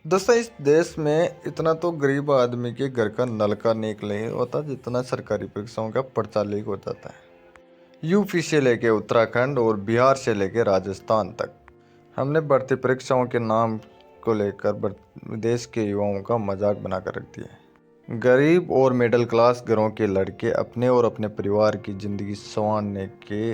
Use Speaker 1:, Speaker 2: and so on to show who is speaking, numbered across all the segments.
Speaker 1: दोस्तों, इस देश में इतना तो गरीब आदमी के घर का नल का लीक नहीं होता जितना सरकारी परीक्षाओं का पर्चा लीक हो जाता है। यूपी से लेके उत्तराखंड और बिहार से लेके राजस्थान तक हमने भर्ती परीक्षाओं के नाम को लेकर देश के युवाओं का मजाक बनाकर रख दिया है। गरीब और मिडिल क्लास घरों के लड़के अपने और अपने परिवार की ज़िंदगी संवारने के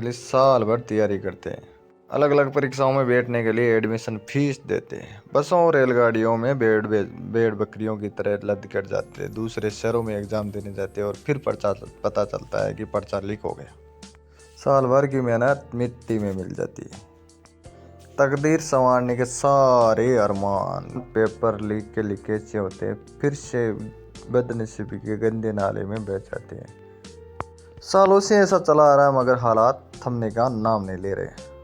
Speaker 1: लिए साल भर तैयारी करते हैं। अलग अलग परीक्षाओं में बैठने के लिए एडमिशन फीस देते हैं। बसों और रेलगाड़ियों में भेड़ बकरियों की तरह लद कर जाते हैं। दूसरे शहरों में एग्ज़ाम देने जाते हैं और फिर पता चलता है कि पर्चा लीक हो गया। साल भर की मेहनत मिट्टी में मिल जाती है। तकदीर संवारने के सारे अरमान पेपर लीक के लीकेज से होते हैं, फिर से बदनसीबी के गंदे नाले में बह जाते हैं। सालों से ऐसा चला आ रहा है, मगर हालात थमने का नाम नहीं ले रहे।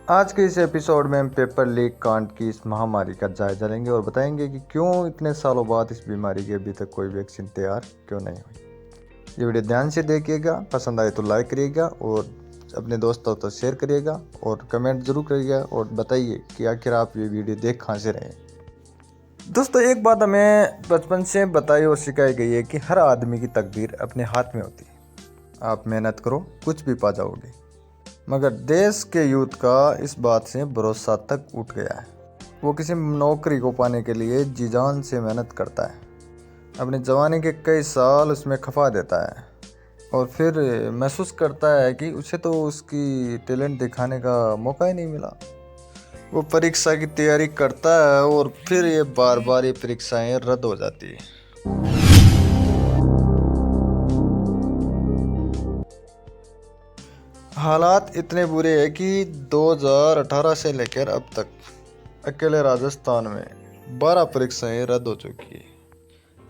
Speaker 1: आज के इस एपिसोड में हम पेपर लीक कांड की इस महामारी का जायजा लेंगे और बताएंगे कि क्यों इतने सालों बाद इस बीमारी की अभी तक कोई वैक्सीन तैयार क्यों नहीं हुई। ये वीडियो ध्यान से देखिएगा, पसंद आए तो लाइक करिएगा और अपने दोस्तों तो शेयर करिएगा और कमेंट जरूर करिएगा और बताइए कि आखिर आप ये वीडियो देख कहाँ से रहे हैं। दोस्तों, एक बात हमें बचपन से बताई और सिखाई गई है कि हर आदमी की तकदीर अपने हाथ में होती है। आप मेहनत करो, कुछ भी पा जाओगे। मगर देश के यूथ का इस बात से भरोसा तक उठ गया है। वो किसी नौकरी को पाने के लिए जी जान से मेहनत करता है, अपने जवानी के कई साल उसमें खपा देता है और फिर महसूस करता है कि उसे तो उसकी टैलेंट दिखाने का मौका ही नहीं मिला। वो परीक्षा की तैयारी करता है और फिर ये बार बार ये परीक्षाएं रद्द हो जाती है। हालात इतने बुरे हैं कि 2018 से लेकर अब तक अकेले राजस्थान में 12 परीक्षाएं रद्द हो चुकी है।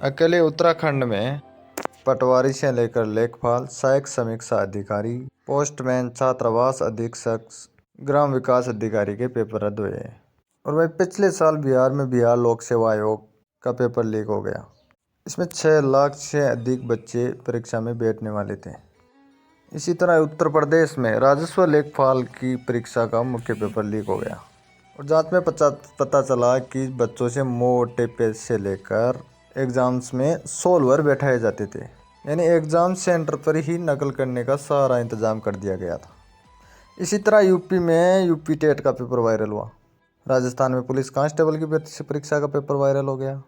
Speaker 1: अकेले उत्तराखंड में पटवारी से लेकर लेखपाल, सहायक समीक्षा अधिकारी, पोस्टमैन, छात्रावास अधीक्षक, ग्राम विकास अधिकारी के पेपर रद्द हुए हैं। और वही पिछले साल बिहार में बिहार लोक सेवा आयोग का पेपर लीक हो गया। इसमें 6 लाख से अधिक बच्चे परीक्षा में बैठने वाले थे। इसी तरह उत्तर प्रदेश में राजस्व लेखपाल की परीक्षा का मुख्य पेपर लीक हो गया और जांच में पता चला कि बच्चों से मोटे पैसे लेकर एग्ज़ाम्स में सोल्वर बैठाए जाते थे। यानी एग्ज़ाम सेंटर पर ही नकल करने का सारा इंतज़ाम कर दिया गया था। इसी तरह यूपी में यूपी टेट का पेपर वायरल हुआ। राजस्थान में पुलिस कांस्टेबल की परीक्षा का पेपर वायरल हो गया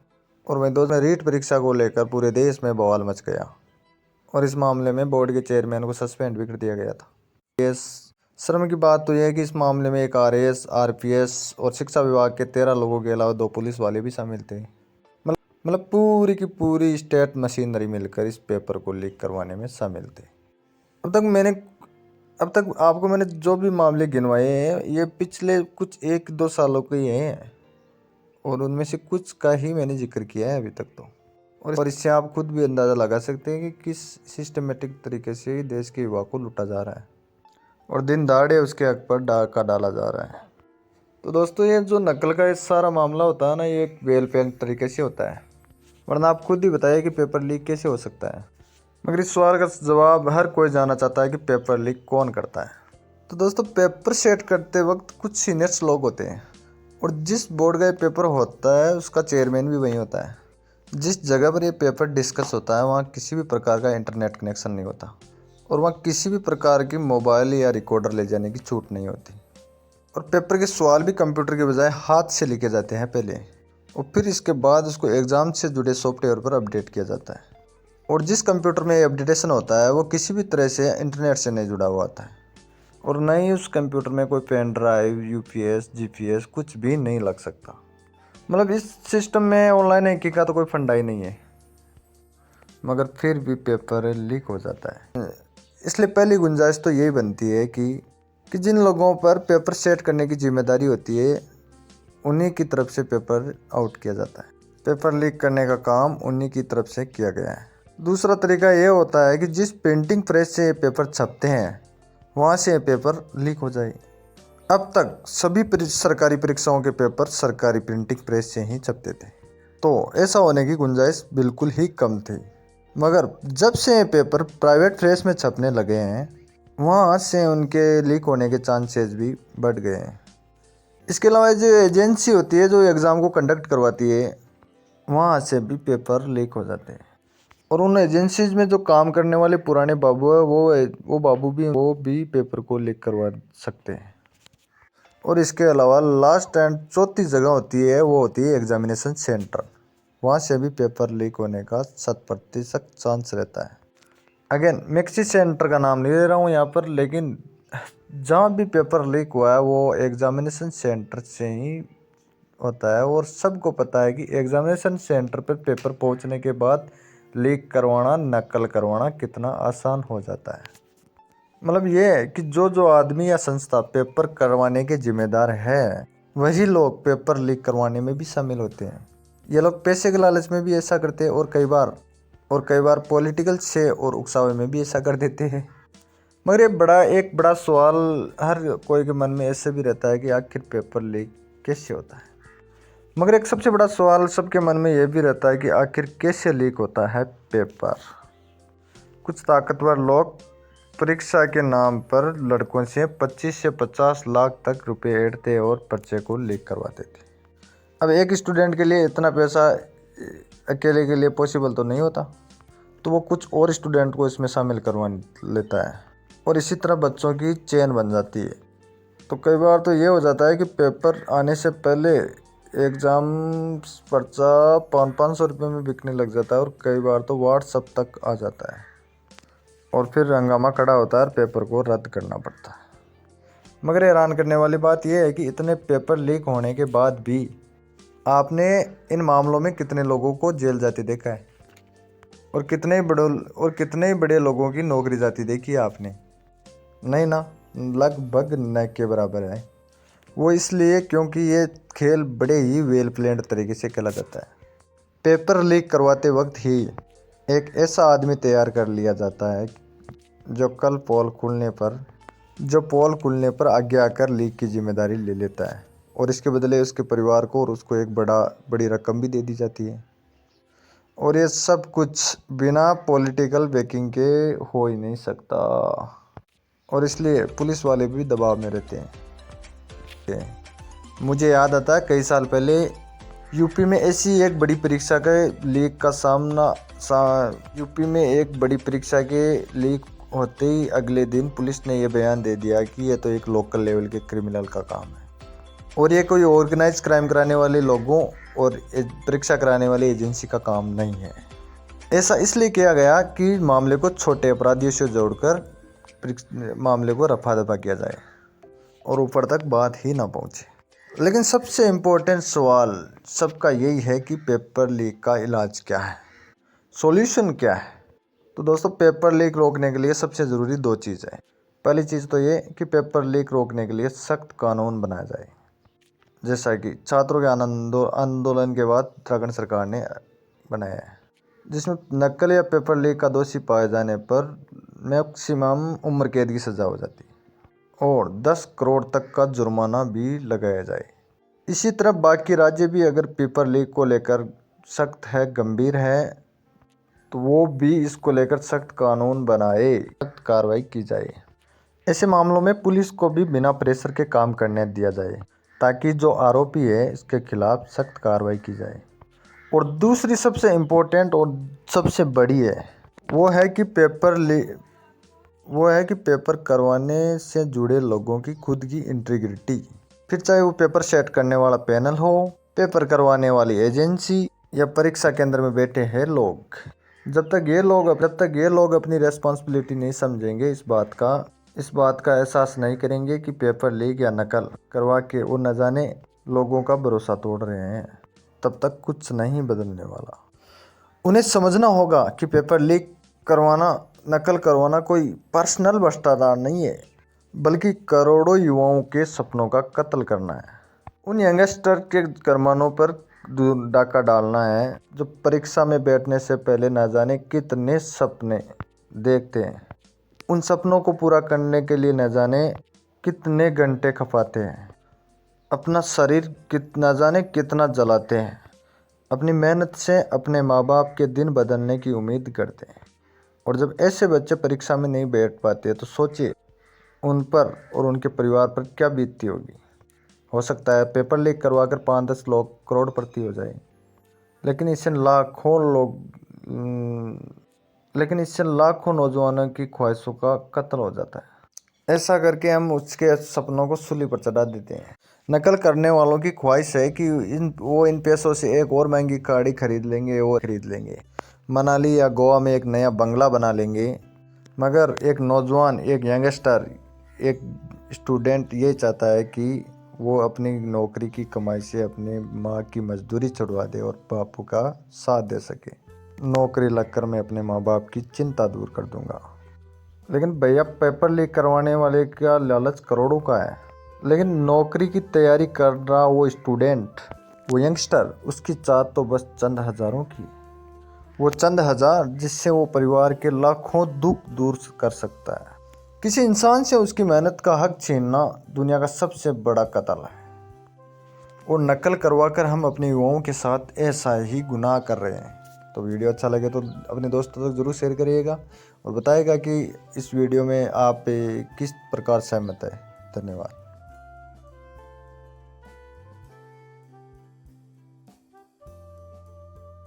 Speaker 1: और वहीं दो में रीट परीक्षा को लेकर पूरे देश में बवाल मच गया और इस मामले में बोर्ड के चेयरमैन को सस्पेंड भी कर दिया गया था। शर्म की बात तो यह है कि इस मामले में एक आरएएस, आरपीएस और शिक्षा विभाग के 13 लोगों के अलावा 2 पुलिस वाले भी शामिल थे। मतलब पूरी की पूरी स्टेट मशीनरी मिलकर इस पेपर को लीक करवाने में शामिल थे। अब तक आपको मैंने जो भी मामले गिनवाए हैं, ये पिछले कुछ 1-2 सालों के ही हैं और उनमें से कुछ का ही मैंने जिक्र किया है अभी तक तो। और इससे आप खुद भी अंदाज़ा लगा सकते हैं कि किस सिस्टमेटिक तरीके से देश के युवा को लूटा जा रहा है और दिन दहाड़े उसके हक पर डाका डाला जा रहा है। तो दोस्तों, ये जो नकल का ये सारा मामला होता है ना, ये एक वेल प्लान तरीके से होता है, वरना आप खुद ही बताइए कि पेपर लीक कैसे हो सकता है। मगर इस सवाल का जवाब हर कोई जानना चाहता है कि पेपर लीक कौन करता है। तो दोस्तों, पेपर सेट करते वक्त कुछ सीनियर्स लोग होते हैं और जिस बोर्ड का ये पेपर होता है उसका चेयरमैन भी वही होता है। जिस जगह पर ये पेपर डिस्कस होता है वहाँ किसी भी प्रकार का इंटरनेट कनेक्शन नहीं होता और वहाँ किसी भी प्रकार की मोबाइल या रिकॉर्डर ले जाने की छूट नहीं होती। और पेपर के सवाल भी कंप्यूटर के बजाय हाथ से लिखे जाते हैं पहले और फिर इसके बाद उसको एग्ज़ाम से जुड़े सॉफ्टवेयर पर अपडेट किया जाता है। और जिस कंप्यूटर में अपडेटेशन होता है वो किसी भी तरह से इंटरनेट से नहीं जुड़ा हुआ होता है और न ही उस कंप्यूटर में कोई पेन ड्राइव, यूपीएस, जीपीएस कुछ भी नहीं लग सकता। मतलब इस सिस्टम में ऑनलाइन हैकिंग का तो कोई फंडा ही नहीं है, मगर फिर भी पेपर लीक हो जाता है। इसलिए पहली गुंजाइश तो यही बनती है कि जिन लोगों पर पेपर सेट करने की जिम्मेदारी होती है उन्हीं की तरफ से पेपर आउट किया जाता है। पेपर लीक करने का काम उन्हीं की तरफ से किया गया है। दूसरा तरीका ये होता है कि जिस प्रिंटिंग प्रेस से ये पेपर छपते हैं वहाँ से ये पेपर लीक हो जाए। अब तक सभी सरकारी परीक्षाओं के पेपर सरकारी प्रिंटिंग प्रेस से ही छपते थे, तो ऐसा होने की गुंजाइश बिल्कुल ही कम थी। मगर जब से ये पेपर प्राइवेट प्रेस में छपने लगे हैं वहाँ से उनके लीक होने के चांसेस भी बढ़ गए हैं। इसके अलावा जो एजेंसी होती है जो एग्ज़ाम को कंडक्ट करवाती है, वहाँ से भी पेपर लीक हो जाते हैं। और उन एजेंसीज में जो काम करने वाले पुराने बाबू है वो बाबू भी पेपर को लीक करवा सकते हैं। और इसके अलावा लास्ट एंड चौथी जगह होती है, वो होती है एग्जामिनेशन सेंटर। वहाँ से भी पेपर लीक होने का 100% चांस रहता है। अगेन मैं किसी सेंटर का नाम नहीं ले रहा हूँ यहाँ पर, लेकिन जहाँ भी पेपर लीक हुआ है वो एग्जामिनेशन सेंटर से ही होता है। और सबको पता है कि एग्जामिनेशन सेंटर पर पेपर पहुँचने के बाद लीक करवाना, नकल करवाना कितना आसान हो जाता है। मतलब ये है कि जो जो आदमी या संस्था पेपर करवाने के जिम्मेदार है, वही लोग पेपर लीक करवाने में भी शामिल होते हैं। ये लोग पैसे के लालच में भी ऐसा करते हैं, और कई बार पॉलिटिकल से और उकसावे में भी ऐसा कर देते हैं। मगर ये एक बड़ा सवाल हर कोई के मन में ऐसे भी रहता है कि आखिर पेपर लीक कैसे होता है। मगर एक सबसे बड़ा सवाल सबके मन में ये भी रहता है कि आखिर कैसे लीक होता है पेपर। कुछ ताकतवर लोग परीक्षा के नाम पर लड़कों से 25 से 50 लाख तक रुपए ऐंठते और पर्चे को लीक करवाते थे। अब एक स्टूडेंट के लिए इतना पैसा अकेले के लिए पॉसिबल तो नहीं होता, तो वो कुछ और स्टूडेंट को इसमें शामिल करवा लेता है, और इसी तरह बच्चों की चेन बन जाती है। तो कई बार तो ये हो जाता है कि पेपर आने से पहले एग्ज़ाम पर्चा 500-500 रुपये में बिकने लग जाता है, और कई बार तो व्हाट्सएप तक आ जाता है, और फिर हंगामा खड़ा होता है और पेपर को रद्द करना पड़ता है। मगर हैरान करने वाली बात यह है कि इतने पेपर लीक होने के बाद भी आपने इन मामलों में कितने लोगों को जेल जाते देखा है, और कितने बड़े लोगों की नौकरी जाती देखी है आपने? नहीं ना, लगभग न के बराबर है। वो इसलिए क्योंकि ये खेल बड़े ही वेल प्लान्ड तरीके से खेला जाता है। पेपर लीक करवाते वक्त ही एक ऐसा आदमी तैयार कर लिया जाता है जो पोल खुलने पर आगे आकर लीक की जिम्मेदारी ले लेता है, और इसके बदले उसके परिवार को और उसको एक बड़ी रकम भी दे दी जाती है। और ये सब कुछ बिना पॉलिटिकल बैकिंग के हो ही नहीं सकता, और इसलिए पुलिस वाले भी दबाव में रहते हैं। मुझे याद आता है कई साल पहले यूपी में ऐसी एक बड़ी परीक्षा के लीक का यूपी में एक बड़ी परीक्षा के लीक होते ही अगले दिन पुलिस ने यह बयान दे दिया कि यह तो एक लोकल लेवल के क्रिमिनल का काम है, और ये कोई ऑर्गेनाइज क्राइम कराने वाले लोगों और परीक्षा कराने वाली एजेंसी का काम नहीं है। ऐसा इसलिए किया गया कि मामले को छोटे अपराधियों से जोड़कर मामले को रफा दफा किया जाए और ऊपर तक बात ही ना पहुंचे। लेकिन सबसे इम्पोर्टेंट सवाल सबका यही है कि पेपर लीक का इलाज क्या है, सॉल्यूशन क्या है। तो दोस्तों, पेपर लीक रोकने के लिए सबसे ज़रूरी 2 चीज़ है। पहली चीज़ तो ये कि पेपर लीक रोकने के लिए सख्त कानून बनाया जाए, जैसा कि छात्रों के आंदोलन के बाद उत्तराखंड सरकार ने बनाया है, जिसमें नकल या पेपर लीक का दोषी पाए जाने पर मैक्सिमम उम्र कैद की सज़ा हो जाती है और 10 करोड़ तक का जुर्माना भी लगाया जाए। इसी तरह बाकी राज्य भी अगर पेपर लीक को लेकर गंभीर है, तो वो भी इसको लेकर सख्त कानून बनाए, सख्त कार्रवाई की जाए। ऐसे मामलों में पुलिस को भी बिना प्रेशर के काम करने दिया जाए, ताकि जो आरोपी है इसके खिलाफ सख्त कार्रवाई की जाए। और दूसरी सबसे इम्पोर्टेंट और सबसे बड़ी है, वो है कि पेपर करवाने से जुड़े लोगों की खुद की इंटीग्रिटी, फिर चाहे वो पेपर सेट करने वाला पैनल हो, पेपर करवाने वाली एजेंसी या परीक्षा केंद्र में बैठे हैं लोग। जब तक ये लोग अपनी रेस्पॉन्सिबिलिटी नहीं समझेंगे, इस बात का एहसास नहीं करेंगे कि पेपर लीक या नकल करवा के वो न जाने लोगों का भरोसा तोड़ रहे हैं, तब तक कुछ नहीं बदलने वाला। उन्हें समझना होगा कि पेपर लीक करवाना, नकल करवाना कोई पर्सनल भ्रष्टाचार नहीं है, बल्कि करोड़ों युवाओं के सपनों का कत्ल करना है। उन यंगस्टर के अरमानों पर डाका डालना है जो परीक्षा में बैठने से पहले न जाने कितने सपने देखते हैं। उन सपनों को पूरा करने के लिए न जाने कितने घंटे खपाते हैं, अपना शरीर न जाने कितना जलाते हैं, अपनी मेहनत से अपने माँ बाप के दिन बदलने की उम्मीद करते हैं। और जब ऐसे बच्चे परीक्षा में नहीं बैठ पाते तो सोचिए उन पर और उनके परिवार पर क्या बीतती होगी। हो सकता है पेपर लीक करवाकर 5-10 लोग करोड़पति हो जाए, लेकिन इससे लाखों नौजवानों की ख्वाहिशों का कत्ल हो जाता है। ऐसा करके हम उसके सपनों को सूली पर चढ़ा देते हैं। नकल करने वालों की ख्वाहिश है कि इन पैसों से एक और महंगी गाड़ी खरीद लेंगे, मनाली या गोवा में एक नया बंगला बना लेंगे। मगर एक नौजवान, एक यंगस्टर, एक स्टूडेंट ये चाहता है कि वो अपनी नौकरी की कमाई से अपने माँ की मजदूरी छुड़वा दे और बापू का साथ दे सके। नौकरी लगकर मैं अपने माँ बाप की चिंता दूर कर दूंगा। लेकिन भैया, पेपर लीक करवाने वाले का लालच करोड़ों का है, लेकिन नौकरी की तैयारी कर रहा वो स्टूडेंट, वो यंगस्टर, उसकी चाहत तो बस चंद हजारों की। वो चंद हजार जिससे वो परिवार के लाखों दुख दूर कर सकता है। किसी इंसान से उसकी मेहनत का हक छीनना दुनिया का सबसे बड़ा कत्ल है, और नकल करवाकर हम अपने युवाओं के साथ ऐसा ही गुनाह कर रहे हैं। तो वीडियो अच्छा लगे तो अपने दोस्तों तक ज़रूर शेयर करिएगा और बताइएगा कि इस वीडियो में आप किस प्रकार सहमत है। धन्यवाद।